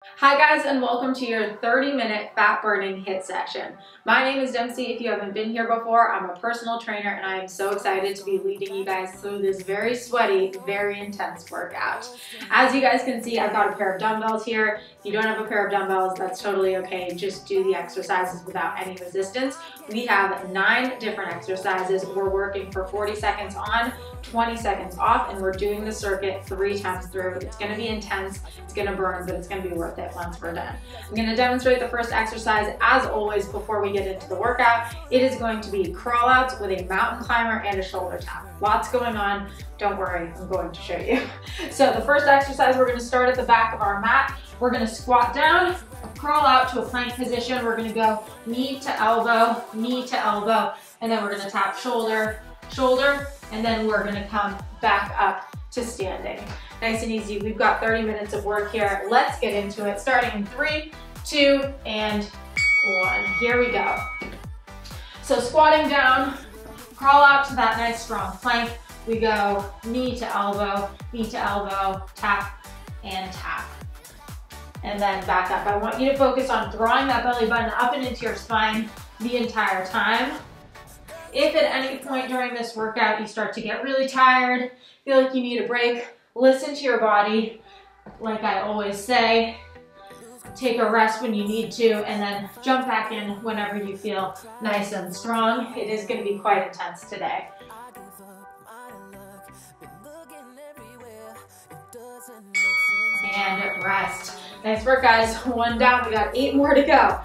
Hi guys, and welcome to your 30-minute fat burning HIIT session. My name is Dempsey. If you haven't been here before, I'm a personal trainer and I am so excited to be leading you guys through this very sweaty, very intense workout. As you guys can see, I've got a pair of dumbbells here. If you don't have a pair of dumbbells, that's totally okay. Just do the exercises without any resistance. We have 9 different exercises. We're working for 40 seconds on, 20 seconds off, and we're doing the circuit 3 times through. It's gonna be intense, it's gonna burn, but it's gonna be worth it once we're done. I'm gonna demonstrate the first exercise as always before we get into the workout. It is going to be crawl outs with a mountain climber and a shoulder tap. Lots going on, don't worry, I'm going to show you. So the first exercise, we're gonna start at the back of our mat. We're gonna squat down, crawl out to a plank position. We're gonna go knee to elbow, and then we're gonna tap shoulder, shoulder, and then we're gonna come back up to standing. Nice and easy. We've got 30 minutes of work here. Let's get into it. Starting in 3, 2, and 1. Here we go. So squatting down, crawl out to that nice strong plank. We go knee to elbow, tap and tap. And then back up. I want you to focus on drawing that belly button up and into your spine the entire time. If at any point during this workout you start to get really tired, feel like you need a break, listen to your body. Like I always say, take a rest when you need to, and then jump back in whenever you feel nice and strong. It is going to be quite intense today. And rest. Nice work, guys. 1 down. We got 8 more to go.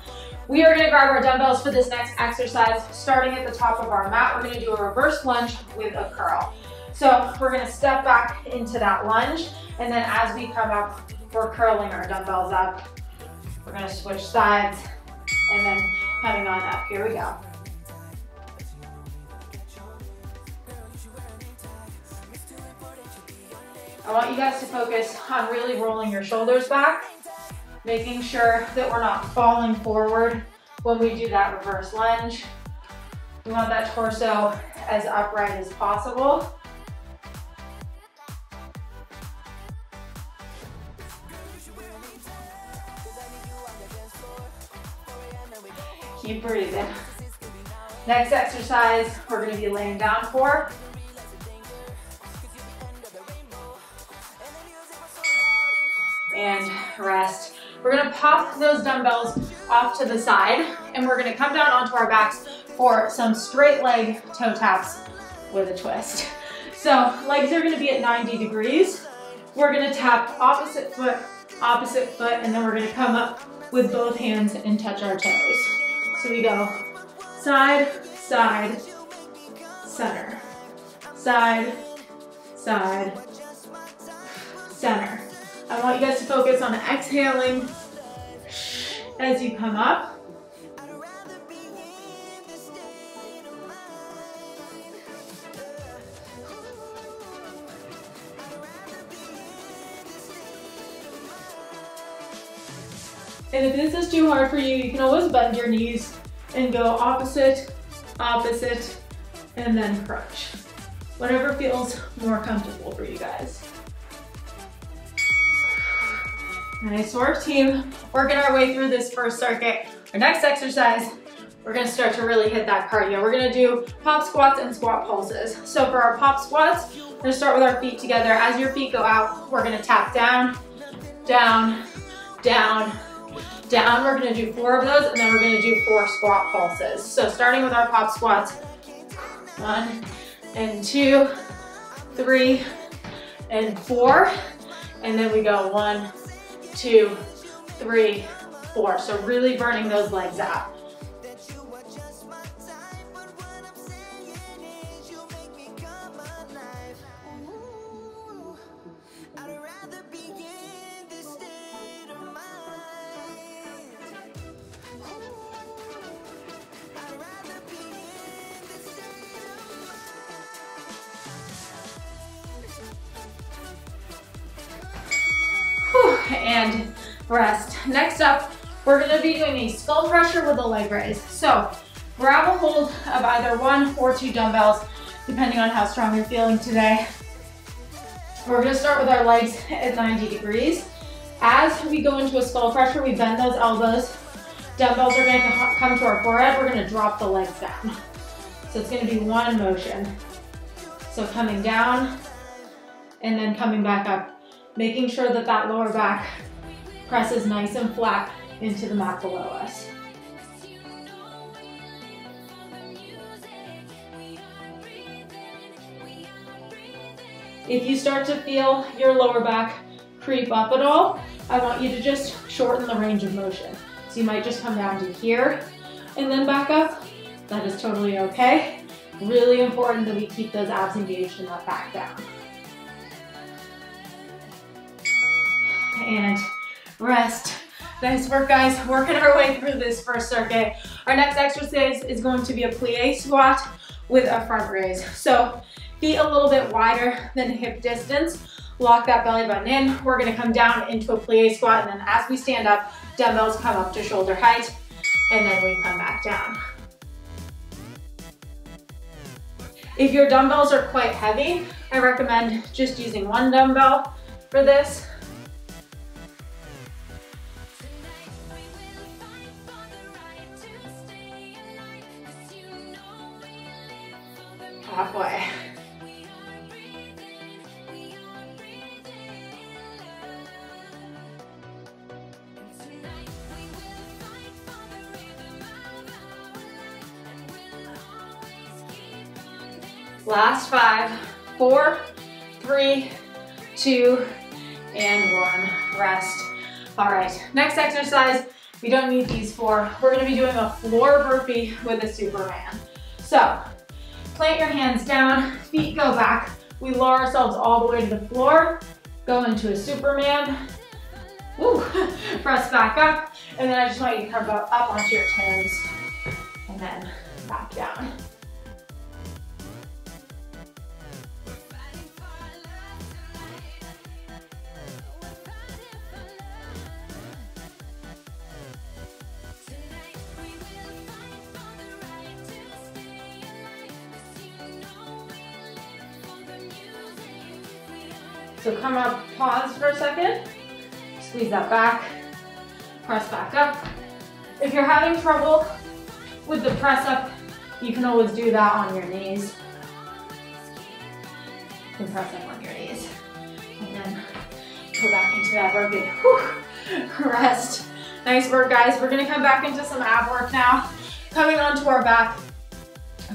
We are going to grab our dumbbells for this next exercise. Starting at the top of our mat, we're going to do a reverse lunge with a curl. So we're going to step back into that lunge, and then as we come up, we're curling our dumbbells up. We're going to switch sides, and then coming on up. Here we go. I want you guys to focus on really rolling your shoulders back, making sure that we're not falling forward when we do that reverse lunge. We want that torso as upright as possible. Keep breathing. Next exercise, we're going to be laying down for. And rest. We're going to pop those dumbbells off to the side, and we're going to come down onto our backs for some straight leg toe taps with a twist. So legs are going to be at 90 degrees. We're going to tap opposite foot, and then we're going to come up with both hands and touch our toes. So we go side, side, center, side, side, center. I want you guys to focus on exhaling as you come up. And if this is too hard for you, you can always bend your knees and go opposite, opposite, and then crunch. Whatever feels more comfortable for you guys. Nice work, team. Working our way through this first circuit. Our next exercise, we're gonna start to really hit that cardio. We're gonna do pop squats and squat pulses. So for our pop squats, we're gonna start with our feet together. As your feet go out, we're gonna tap down, down, down, down. We're gonna do 4 of those, and then we're gonna do 4 squat pulses. So starting with our pop squats, 1 and 2, 3, and 4. And then we go 1, 2, 3, 4. So really burning those legs out. And rest. Next up, we're going to be doing a skull crusher with a leg raise. So grab a hold of either 1 or 2 dumbbells, depending on how strong you're feeling today. We're going to start with our legs at 90 degrees. As we go into a skull crusher, we bend those elbows. Dumbbells are going to come to our forehead. We're going to drop the legs down. So it's going to be one motion. So coming down and then coming back up, making sure that that lower back presses nice and flat into the mat below us. If you start to feel your lower back creep up at all, I want you to just shorten the range of motion. So you might just come down to here and then back up. That is totally okay. Really important that we keep those abs engaged and that back down. And rest. Nice work, guys. Working our way through this first circuit. Our next exercise is going to be a plie squat with a front raise. So feet a little bit wider than hip distance. Lock that belly button in. We're going to come down into a plie squat, and then as we stand up, dumbbells come up to shoulder height, and then we come back down. If your dumbbells are quite heavy, I recommend just using one dumbbell for this. Halfway. Last 5, 4, 3, 2, and 1. Rest. All right, next exercise, we don't need these 4. We're gonna be doing a floor burpee with a Superman. So, plant your hands down, feet go back. We lower ourselves all the way to the floor, go into a Superman. Woo. Press back up, and then I just want you to come up onto your toes, and then back down. So come up, pause for a second, squeeze that back, press back up. If you're having trouble with the press up, you can always do that on your knees. You can press up on your knees. And then go back into that burpee. Whew. Rest. Nice work, guys. We're gonna come back into some ab work now. Coming onto our back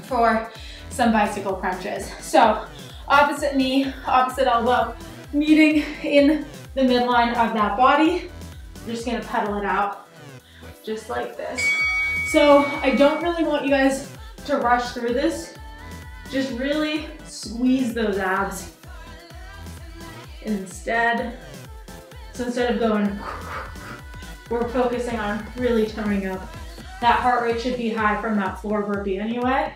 for some bicycle crunches. So opposite knee, opposite elbow, meeting in the midline of that body. I'm just gonna pedal it out just like this. So I don't really want you guys to rush through this. Just really squeeze those abs instead. So instead of going, we're focusing on really toning up. That heart rate should be high from that floor burpee anyway.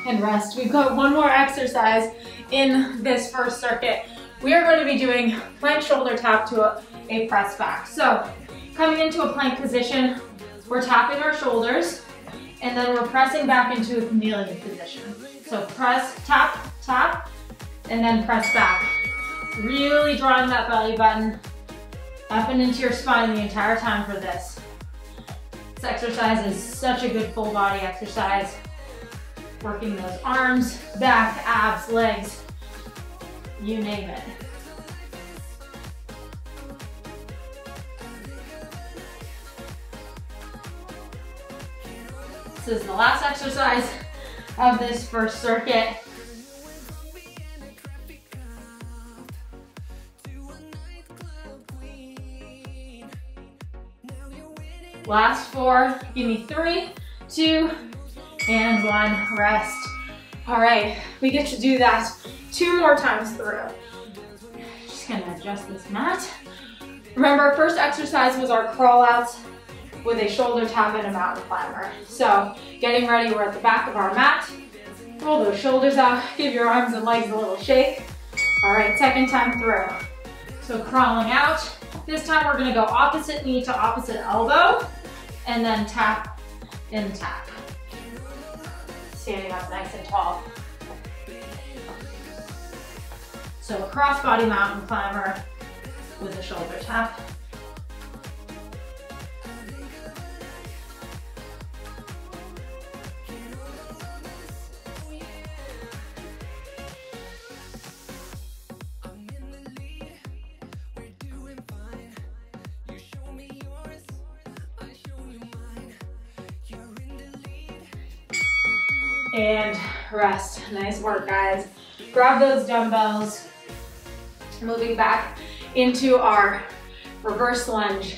And rest. We've got one more exercise in this first circuit. We are going to be doing plank shoulder tap to a press back. So coming into a plank position, we're tapping our shoulders, and then we're pressing back into a kneeling position. So press, tap, tap, and then press back. Really drawing that belly button up and into your spine the entire time for this. This exercise is such a good full body exercise. Working those arms, back, abs, legs, you name it. This is the last exercise of this first circuit. Last 4, give me 3, 2, and 1, rest. All right, we get to do that 2 more times through. Just gonna adjust this mat. Remember, our first exercise was our crawl outs with a shoulder tap and a mountain climber. So getting ready, we're at the back of our mat. Roll those shoulders out. Give your arms and legs a little shake. All right, second time through. So crawling out. This time we're gonna go opposite knee to opposite elbow and then tap and tap. Standing up nice and tall. So a cross-body mountain climber with a shoulder tap. And rest. Nice work, guys. Grab those dumbbells. Moving back into our reverse lunge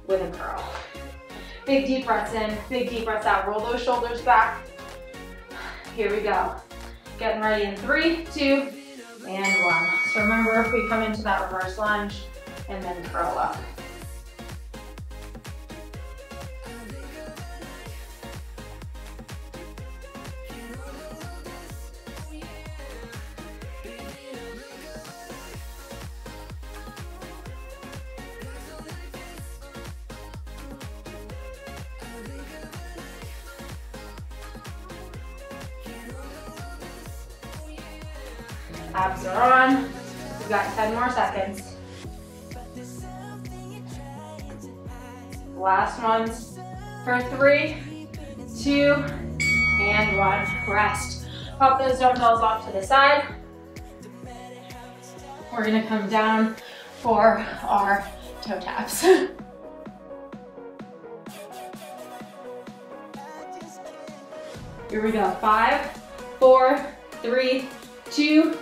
with a curl. Big deep breaths in, big deep breaths out. Roll those shoulders back. Here we go. Getting ready in 3, 2, and 1. So remember, we come into that reverse lunge and then curl up. Abs are on. We've got 10 more seconds. Last ones for 3, 2, and 1. Rest. Pop those dumbbells off to the side. We're gonna come down for our toe taps. Here we go. 5, 4, 3, 2,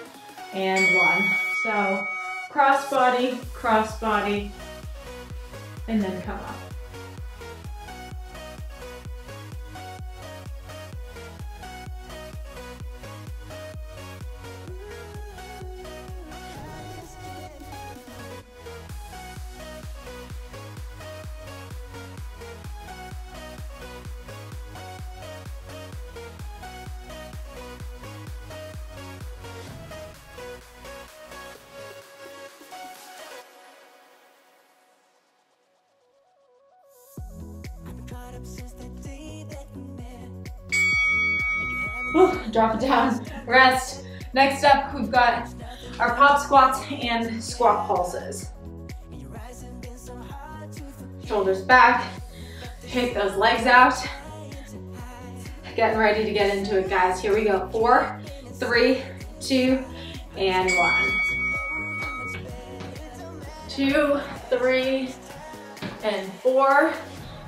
and 1. So cross body, and then come up. Whew, drop it down, rest. Next up, we've got our pop squats and squat pulses. Shoulders back, shake those legs out. Getting ready to get into it, guys. Here we go. 4, 3, 2, and 1. 2, 3, and 4.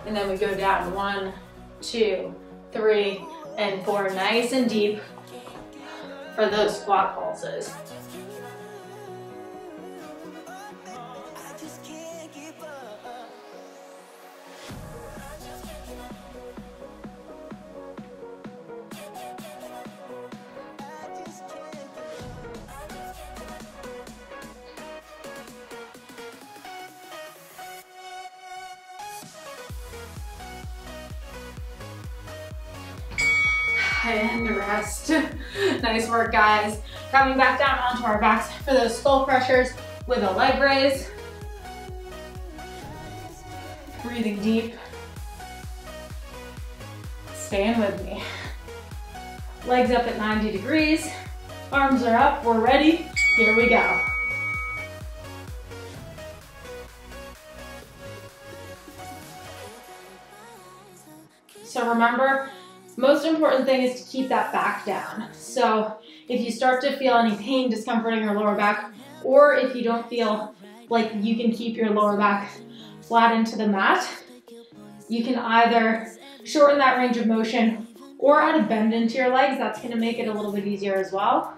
And then we go down 1, 2, 3, and 4. Nice and deep for those squat pulses. And rest. Nice work, guys. Coming back down onto our backs for those skull crushers with a leg raise. Breathing deep. Staying with me. Legs up at 90 degrees. Arms are up. We're ready. Here we go. So remember, most important thing is to keep that back down. So if you start to feel any pain, discomfort in your lower back, or if you don't feel like you can keep your lower back flat into the mat, you can either shorten that range of motion or add a bend into your legs. That's gonna make it a little bit easier as well.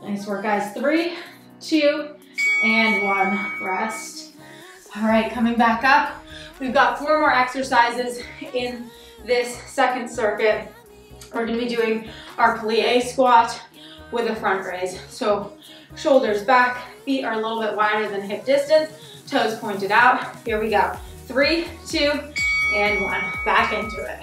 Nice work, guys. 3, 2, and 1. Rest. All right, coming back up. We've got 4 more exercises in this second circuit. We're gonna be doing our plie squat with a front raise. So shoulders back, feet are a little bit wider than hip distance. toes pointed out. Here we go. 3, 2, and 1. Back into it.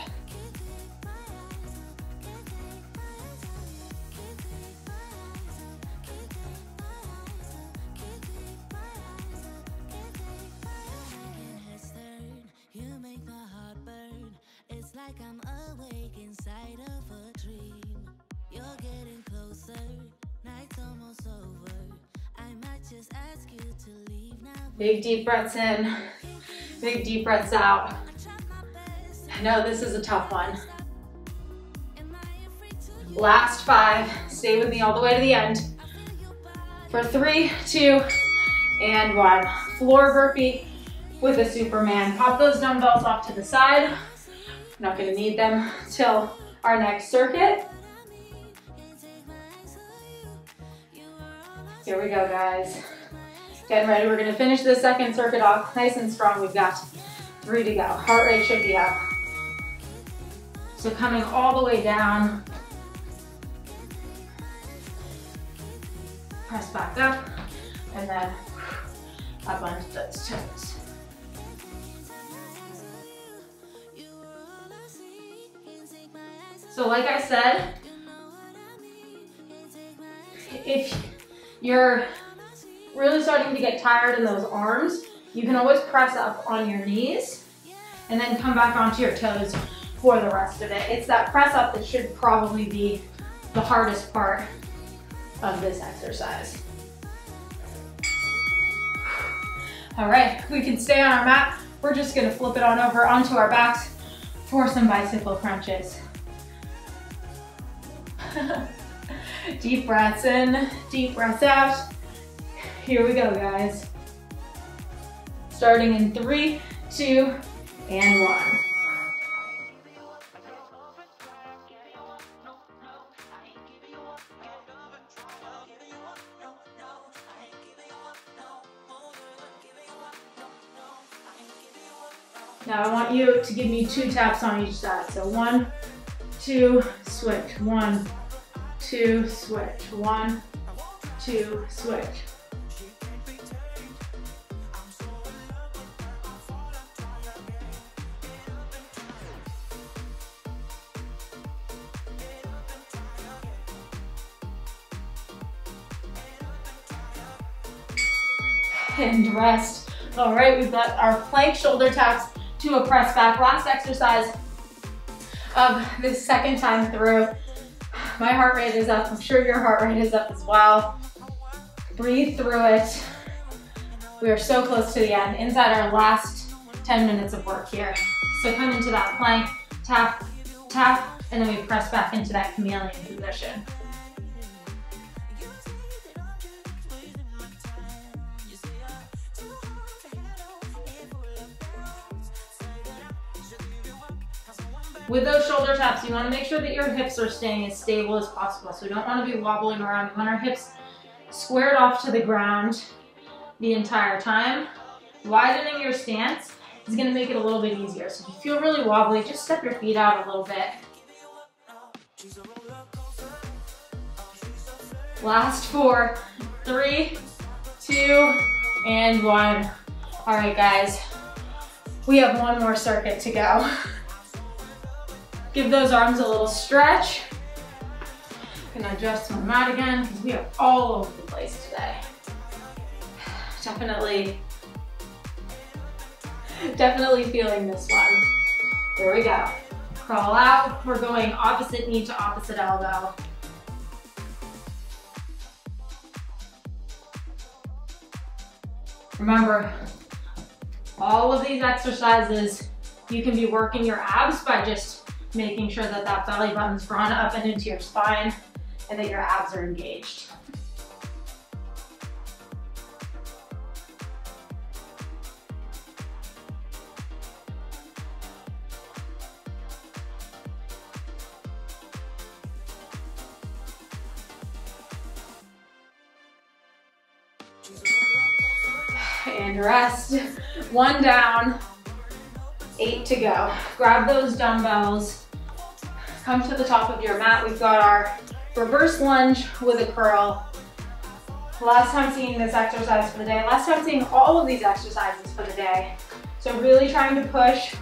Big deep breaths in, big deep breaths out. I know this is a tough one. Last 5, stay with me all the way to the end. For 3, 2, and 1. Floor burpee with a Superman. Pop those dumbbells off to the side. Not gonna need them till our next circuit. Here we go, guys. Getting ready, we're gonna finish this second circuit off nice and strong. We've got 3 to go. Heart rate should be up. So coming all the way down. Press back up, and then up onto those toes. So like I said, if you're really starting to get tired in those arms, you can always press up on your knees and then come back onto your toes for the rest of it. It's that press up that should probably be the hardest part of this exercise. All right, we can stay on our mat. We're just gonna flip it on over onto our backs for some bicycle crunches. Deep breaths in, deep breaths out. Here we go, guys. Starting in 3, 2, and 1. Now I want you to give me 2 taps on each side. So 1, 2, switch. 1, 2, switch. 1, 2, switch. And rest. All right, we've got our plank shoulder taps to a press back. Last exercise of this second time through. My heart rate is up. I'm sure your heart rate is up as well. Breathe through it. We are so close to the end, inside our last 10 minutes of work here. So come into that plank, tap, tap, and then we press back into that chameleon position. With those shoulder taps, you want to make sure that your hips are staying as stable as possible. So we don't want to be wobbling around. We want our hips squared off to the ground the entire time. Widening your stance is going to make it a little bit easier. So if you feel really wobbly, just step your feet out a little bit. Last 4, 3, 2, and 1. All right, guys, we have one more circuit to go. Give those arms a little stretch. I'm gonna adjust my mat again because we are all over the place today. Definitely feeling this one. There we go. Crawl out. We're going opposite knee to opposite elbow. Remember, all of these exercises, you can be working your abs by just making sure that that belly button's drawn up and into your spine and that your abs are engaged. And rest. 1 down, 8 to go. Grab those dumbbells. Come to the top of your mat. We've got our reverse lunge with a curl. Last time seeing this exercise for the day. Last time seeing all of these exercises for the day. So really trying to push.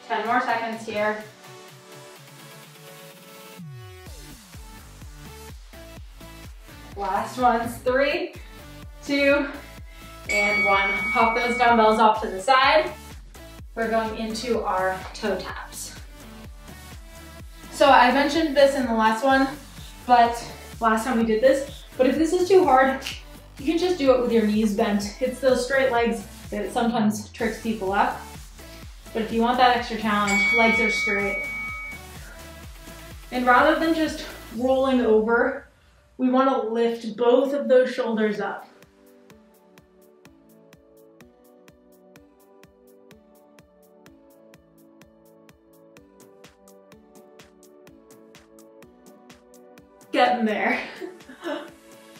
Ten more seconds here. Last ones, 3, 2, and 1. Pop those dumbbells off to the side. We're going into our toe taps. So I mentioned this in the last one, but last time we did this, but if this is too hard, you can just do it with your knees bent. It's those straight legs that sometimes tricks people up. But if you want that extra challenge, legs are straight. And rather than just rolling over, we want to lift both of those shoulders up. Getting there.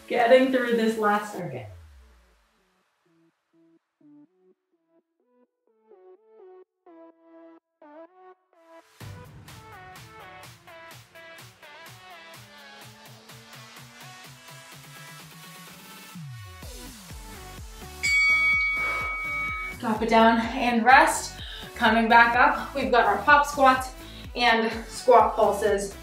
Getting through this last circuit. Drop it down and rest. Coming back up, we've got our pop squats and squat pulses.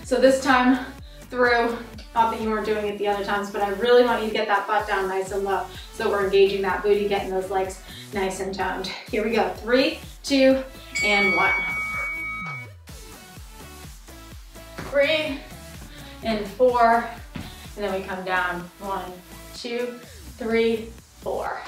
So this time through, not that you weren't doing it the other times, but I really want you to get that butt down nice and low so we're engaging that booty, getting those legs nice and toned. Here we go, 3, 2, and 1. 3 and 4, and then we come down, 1, 2, 3, 4.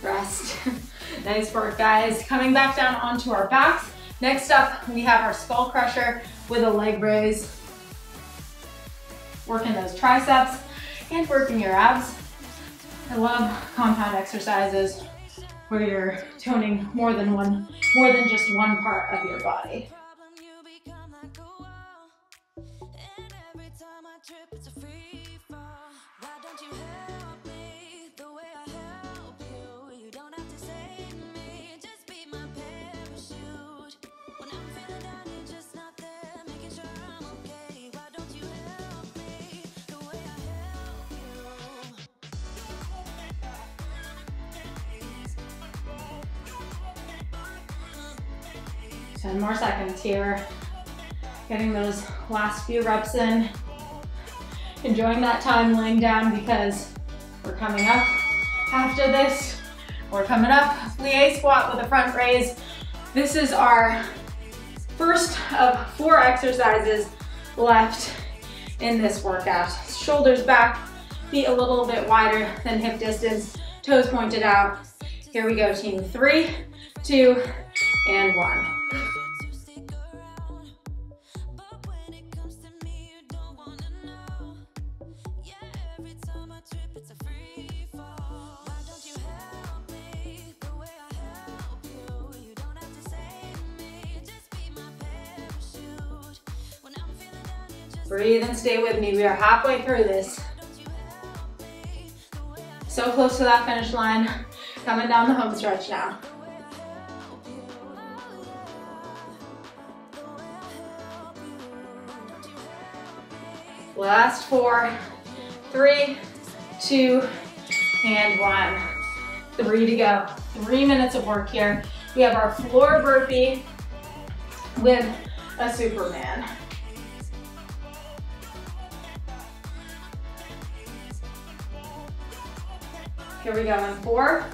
Rest. Nice work, guys. Coming back down onto our backs. Next up, we have our skull crusher with a leg raise. Working those triceps and working your abs. I love compound exercises where you're toning more than just one part of your body. Ten more seconds here. Getting those last few reps in. Enjoying that time laying down because we're coming up after this. We're coming up, plie squat with a front raise. This is our first of 4 exercises left in this workout. Shoulders back, feet a little bit wider than hip distance, toes pointed out. Here we go, team. 3, 2, and 1. Breathe and stay with me. We are halfway through this. So close to that finish line. Coming down the home stretch now. Last 4, 3, 2, and 1. 3 to go. 3 minutes of work here. We have our floor burpee with a Superman. Here we go in 4,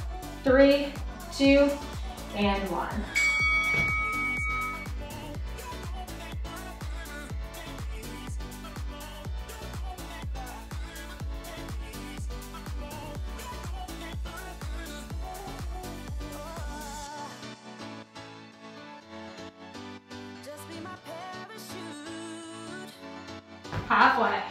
3, 2, and 1. Halfway.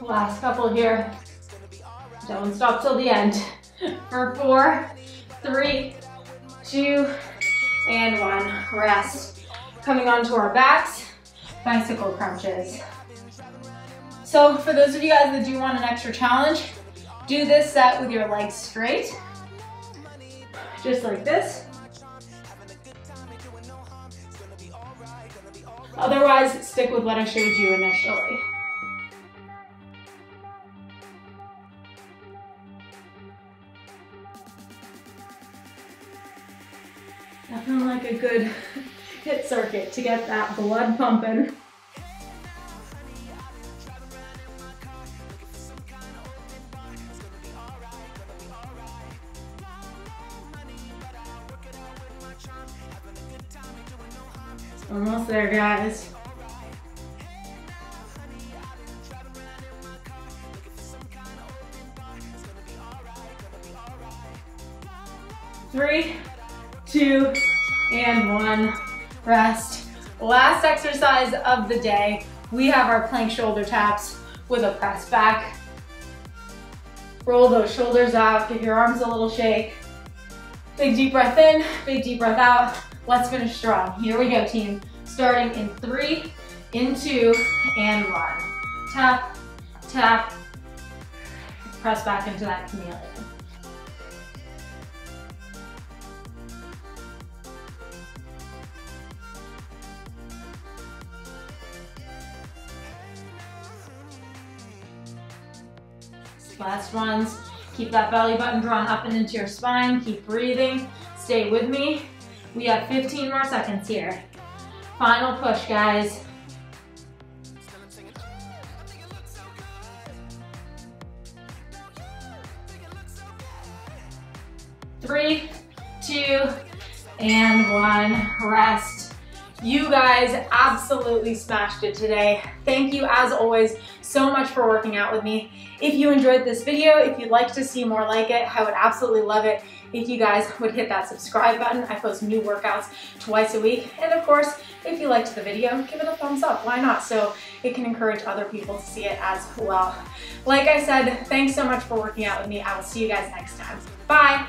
Last couple here. Don't stop till the end. For 4, 3, 2, and 1. Rest. Coming onto our backs, bicycle crunches. So for those of you guys that do want an extra challenge, do this set with your legs straight, just like this. Otherwise, stick with what I showed you initially. Nothing like a good HIIT circuit to get that blood pumping. Almost there, guys. Three, 2, and 1. Rest. Last exercise of the day. We have our plank shoulder taps with a press back. Roll those shoulders out. Give your arms a little shake. Big deep breath in, big deep breath out. Let's finish strong. Here we go, team. Starting in 3, in 2, and 1. Tap, tap. Press back into that chameleon. Last ones. Keep that belly button drawn up and into your spine. Keep breathing. Stay with me. We have 15 more seconds here. Final push, guys. Three, 2, and 1. Rest. You guys absolutely smashed it today. Thank you, as always, so much for working out with me. If you enjoyed this video, if you'd like to see more like it, I would absolutely love it if you guys would hit that subscribe button. I post new workouts twice a week. And of course, if you liked the video, give it a thumbs up. Why not? So it can encourage other people to see it as well. Like I said, thanks so much for working out with me. I will see you guys next time. Bye.